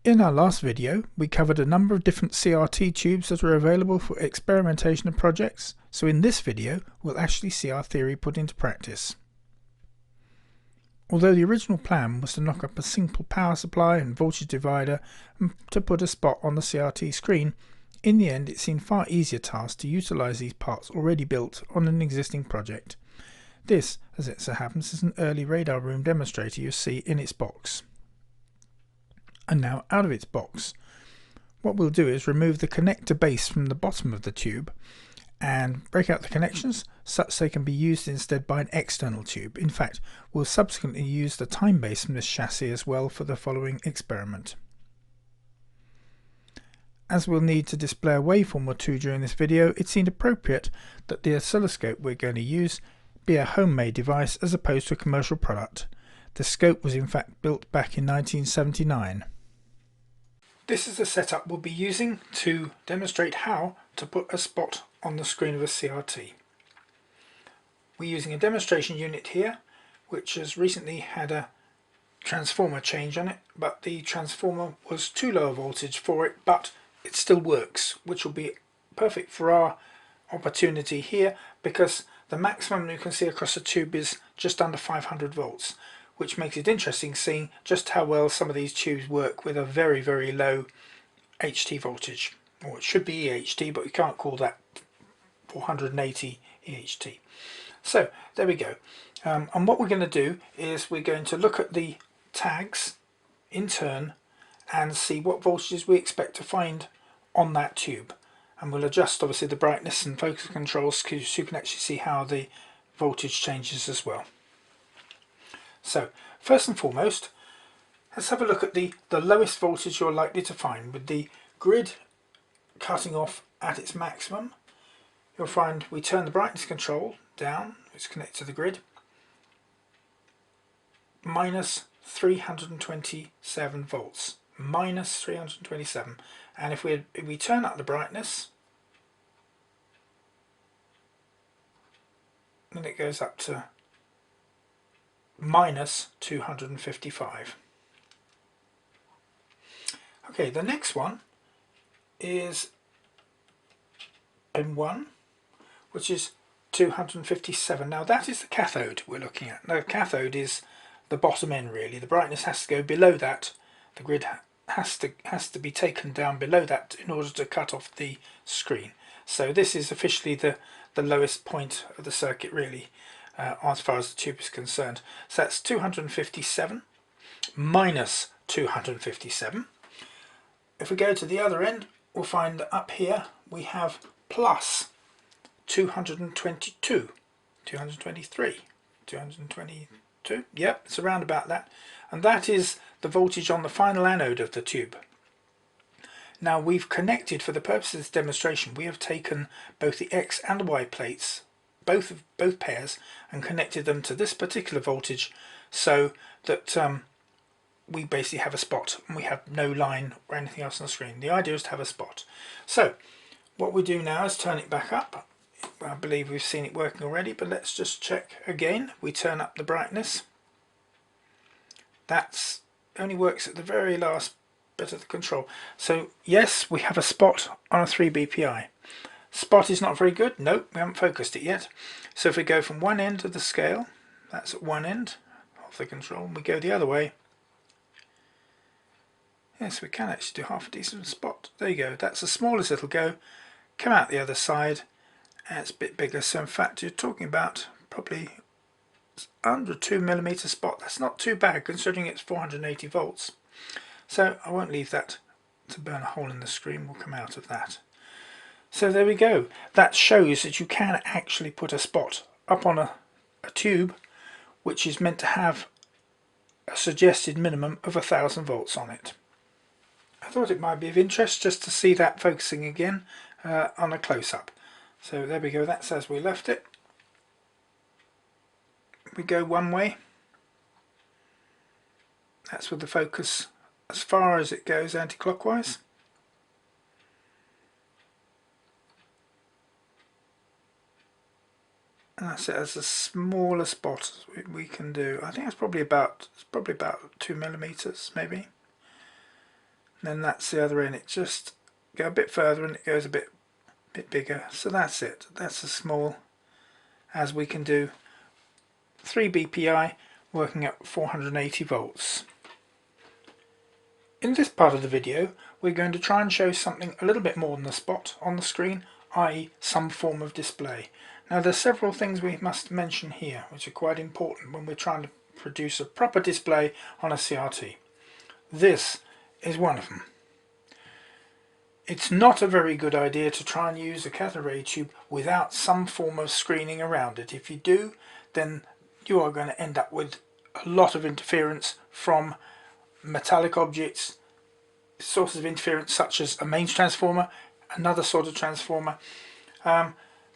In our last video, we covered a number of different CRT tubes that were available for experimentation and projects, so in this video we'll actually see our theory put into practice. Although the original plan was to knock up a simple power supply and voltage divider and to put a spot on the CRT screen, in the end it seemed far easier task to utilise these parts already built on an existing project. This, as it so happens, is an early radar room demonstrator you see in its box. And now out of its box, what we'll do is remove the connector base from the bottom of the tube and break out the connections such they can be used instead by an external tube. In fact, we'll subsequently use the time base from this chassis as well for the following experiment. As we'll need to display a waveform or two during this video, it seemed appropriate that the oscilloscope we're going to use be a homemade device as opposed to a commercial product. The scope was in fact built back in 1979. This is the setup we'll be using to demonstrate how to put a spot on the screen of a CRT. We're using a demonstration unit here which has recently had a transformer change on it, but the transformer was too low a voltage for it, but it still works, which will be perfect for our opportunity here because the maximum you can see across the tube is just under 500 volts. Which makes it interesting seeing just how well some of these tubes work with a very, very low HT voltage. Or it should be EHT, but we can't call that 480 EHT. So there we go. And what we're going to do is we're going to look at the tags in turn and see what voltages we expect to find on that tube. And we'll adjust obviously the brightness and focus controls so you can actually see how the voltage changes as well. So, first and foremost, let's have a look at the lowest voltage you're likely to find. With the grid cutting off at its maximum, you'll find we turn the brightness control down, it's connected to the grid, minus 327 volts. Minus 327. And if we turn up the brightness, then it goes up to minus 255. Okay, the next one is M1, which is 257. Now that is the cathode we're looking at. Now the cathode is the bottom end really. The brightness has to go below that. The grid has to be taken down below that in order to cut off the screen. So this is officially the lowest point of the circuit really. As far as the tube is concerned. So that's 257 minus 257. If we go to the other end, we'll find that up here we have plus 222, 223, 222, yep, it's around about that. And that is the voltage on the final anode of the tube. Now we've connected, for the purpose of this demonstration, we have taken both the X and the Y plates, both pairs, and connected them to this particular voltage so that we basically have a spot and we have no line or anything else on the screen. The idea is to have a spot. So what we do now is turn it back up. I believe we've seen it working already, but let's just check again. We turn up the brightness. That's only works at the very last bit of the control. So yes, we have a spot on a 3 BPI. Spot is not very good. Nope, we haven't focused it yet. So if we go from one end of the scale, that's at one end of the control, and we go the other way, yes, we can actually do half a decent spot. There you go. That's the smallest it'll go. Come out the other side, and it's a bit bigger. So in fact, you're talking about probably under 2mm spot. That's not too bad considering it's 480 volts. So I won't leave that to burn a hole in the screen. We'll come out of that. So there we go. That shows that you can actually put a spot up on a tube which is meant to have a suggested minimum of 1000 volts on it. I thought it might be of interest just to see that focusing again on a close-up. So there we go, that's as we left it. We go one way. That's with the focus as far as it goes anti-clockwise. And that's it as the smallest spot we can do. I think it's probably about 2mm maybe. then that's the other end. It just go a bit further and it goes a bit bigger. So that's it. That's as small as we can do. 3 BPI working at 480 volts. In this part of the video we're going to try and show something a little bit more than the spot on the screen, i.e. some form of display. Now there's several things we must mention here which are quite important when we're trying to produce a proper display on a CRT. This is one of them. It's not a very good idea to try and use a cathode ray tube without some form of screening around it. If you do, then you are going to end up with a lot of interference from metallic objects, sources of interference such as a mains transformer, another sort of transformer.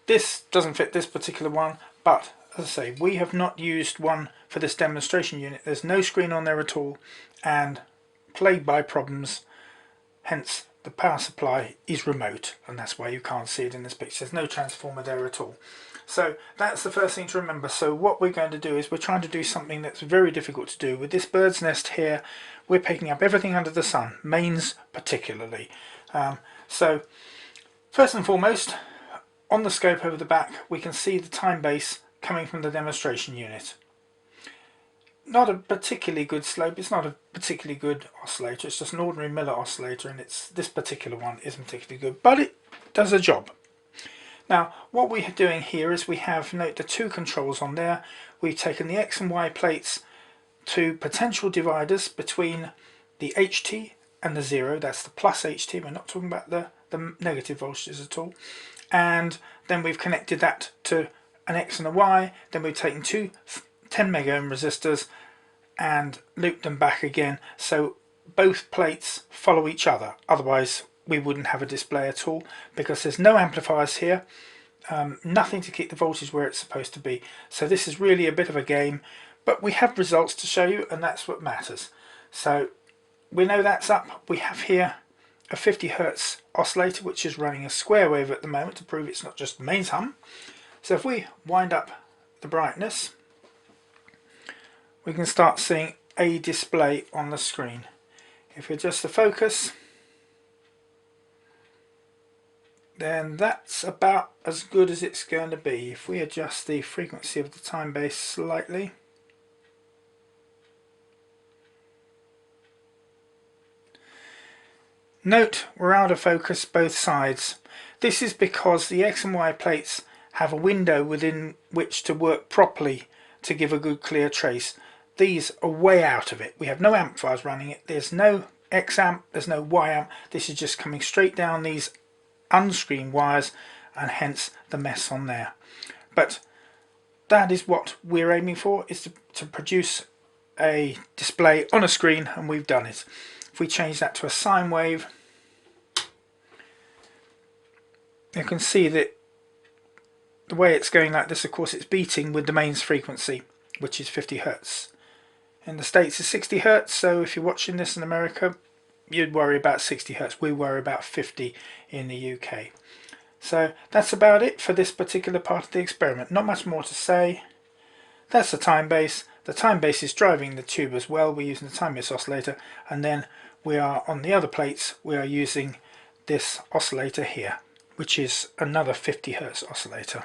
This doesn't fit this particular one, but as I say, we have not used one for this demonstration unit. There's no screen on there at all and plagued by problems, hence the power supply is remote, and that's why you can't see it in this picture. There's no transformer there at all. So that's the first thing to remember. So what we're going to do is we're trying to do something that's very difficult to do. With this bird's nest here, we're picking up everything under the sun, mains particularly. So first and foremost, on the scope over the back we can see the time base coming from the demonstration unit. Not a particularly good slope, it's not a particularly good oscillator, it's just an ordinary Miller oscillator, and this particular one isn't particularly good, but it does a job. Now what we're doing here is we have, note the two controls on there. We've taken the X and Y plates to potential dividers between the HT and the 0, that's the plus HT, we're not talking about the negative voltages at all, and then we've connected that to an X and a Y. Then we've taken two 10 mega ohm resistors and looped them back again, so both plates follow each other. Otherwise we wouldn't have a display at all, because there's no amplifiers here, nothing to keep the voltage where it's supposed to be. So this is really a bit of a game, but we have results to show you, and that's what matters. So we know that's up. We have here a 50 Hertz oscillator which is running a square wave at the moment to prove it's not just the mains hum. So if we wind up the brightness, we can start seeing a display on the screen. If we adjust the focus, then that's about as good as it's going to be. If we adjust the frequency of the time base slightly, note we're out of focus both sides. This is because the X and Y plates have a window within which to work properly to give a good clear trace. These are way out of it. We have no amplifiers running it. There's no X amp, there's no Y amp. This is just coming straight down these unscreened wires, and hence the mess on there. But that is what we're aiming for, is to produce a display on a screen, and we've done it. If we change that to a sine wave, you can see that the way it's going like this, of course it's beating with the mains frequency, which is 50 Hertz. In the States it's 60 Hertz, so if you're watching this in America you'd worry about 60 Hertz. We worry about 50 in the UK. So that's about it for this particular part of the experiment. Not much more to say. That's the time base. The time base is driving the tube as well. We're using the time base oscillator, and then we are on the other plates we are using this oscillator here, which is another 50 Hertz oscillator.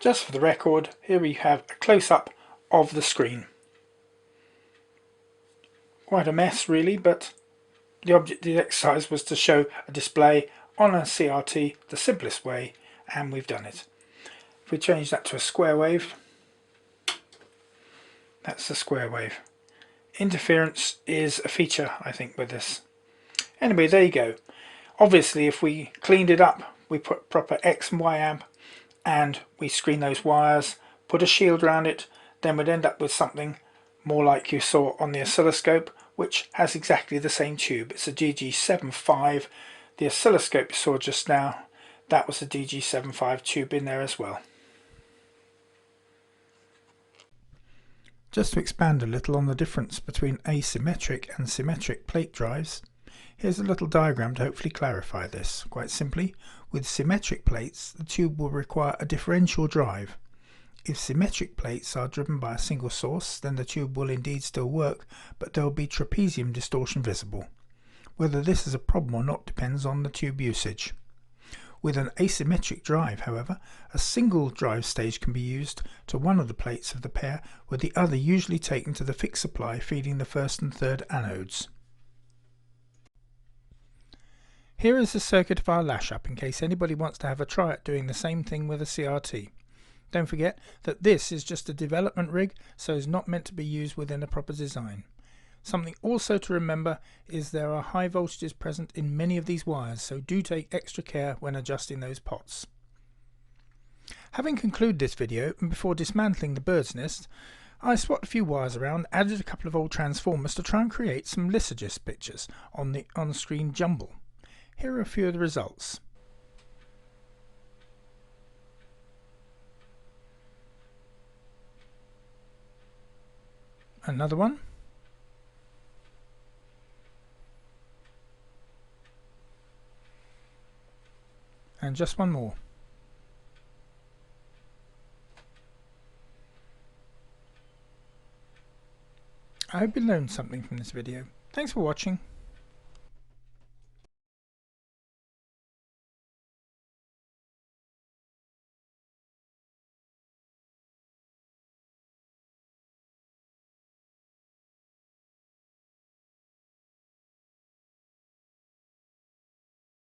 Just for the record, here we have a close-up of the screen. Quite a mess really, but the object of the exercise was to show a display on a CRT the simplest way, and we've done it. If we change that to a square wave, that's the square wave. Interference is a feature, I think, with this. Anyway, there you go. Obviously if we cleaned it up, we put proper X and Y amp, and we screen those wires, put a shield around it, then we'd end up with something more like you saw on the oscilloscope, which has exactly the same tube. It's a DG75. The oscilloscope you saw just now, that was a DG75 tube in there as well. Just to expand a little on the difference between asymmetric and symmetric plate drives, here's a little diagram to hopefully clarify this. Quite simply, with symmetric plates the tube will require a differential drive. If symmetric plates are driven by a single source, then the tube will indeed still work, but there will be trapezium distortion visible. Whether this is a problem or not depends on the tube usage. With an asymmetric drive, however, a single drive stage can be used to one of the plates of the pair, with the other usually taken to the fixed supply feeding the first and third anodes. Here is the circuit of our lash up in case anybody wants to have a try at doing the same thing with a CRT. Don't forget that this is just a development rig, so is not meant to be used within a proper design. Something also to remember is there are high voltages present in many of these wires, so do take extra care when adjusting those pots. Having concluded this video, and before dismantling the bird's nest, I swapped a few wires around, added a couple of old transformers to try and create some lithogist pictures on the on-screen jumble. Here are a few of the results. Another one. And just one more. I hope you learned something from this video. Thanks for watching.